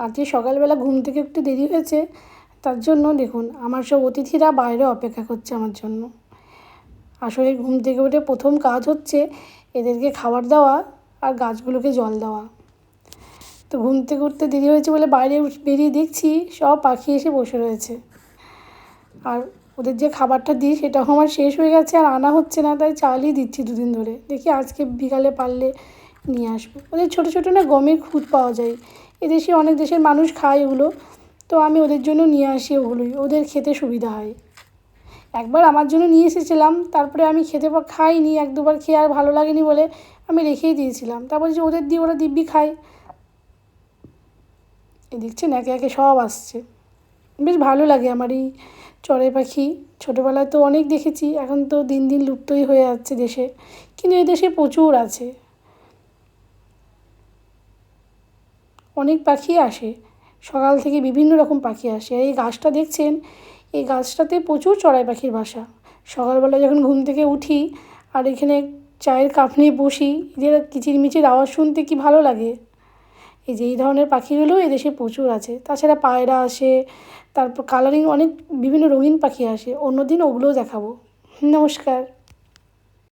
আজকে সকালবেলা ঘুম থেকে একটু দেরি হয়েছে, তার জন্য দেখুন আমার সব অতিথিরা বাইরে অপেক্ষা করছে আমার জন্য। আসলে ঘুম থেকে উঠে প্রথম কাজ হচ্ছে এদেরকে খাবার দেওয়া আর গাছগুলোকে জল দেওয়া। তো ঘুম থেকে উঠতে দেরি হয়েছে বলে বাইরে বেরিয়ে দেখছি সব পাখি এসে বসে রয়েছে। আর ওদের যে খাবারটা দিই সেটাও আমার শেষ হয়ে গেছে, আর আনা হচ্ছে না, তাই চালই দিচ্ছি দুদিন ধরে। দেখি আজকে বিকালে পারলে নিয়ে আসবো। ওদের ছোটো ছোটো না গমের খুদ পাওয়া যায়, এদেশে অনেক দেশের মানুষ খায় এগুলো, তো আমি ওদের জন্য নিয়ে আসি ওগুলোই, ওদের খেতে সুবিধা হয়। একবার আমার জন্য নিয়ে এসেছিলাম, তারপরে আমি খাইনি, এক দুবার খেয়ে আর ভালো লাগেনি বলে আমি রেখেই দিয়েছিলাম। তারপরে যে ওদের দিয়ে ওরা দিব্যি খায়। এই দেখছেন একে একে সব আসছে, বেশ ভালো লাগে আমার এই চড়াই পাখি। ছোটোবেলায় তো অনেক দেখেছি, এখন তো দিন দিন লুপ্তই হয়ে যাচ্ছে দেশে, কিন্তু এই দেশে প্রচুর আছে, অনেক পাখি আসে। সকাল থেকে বিভিন্ন রকম পাখি আসে। এই গাছটা দেখছেন, এই গাছটাতে প্রচুর চড়াই পাখির বাসা। সকালবেলা যখন ঘুম থেকে উঠি আর এখানে চায়ের কাপ নিয়ে বসি, এদের কিচিরমিচির আওয়াজ শুনতে কি ভালো লাগে। এই যে এই ধরনের পাখিগুলো এদেশে প্রচুর আছে। তাছাড়া পায়রা আসে, তারপর কালারিং অনেক বিভিন্ন রঙিন পাখি আসে, অন্য দিন ওগুলোও দেখাবো। নমস্কার।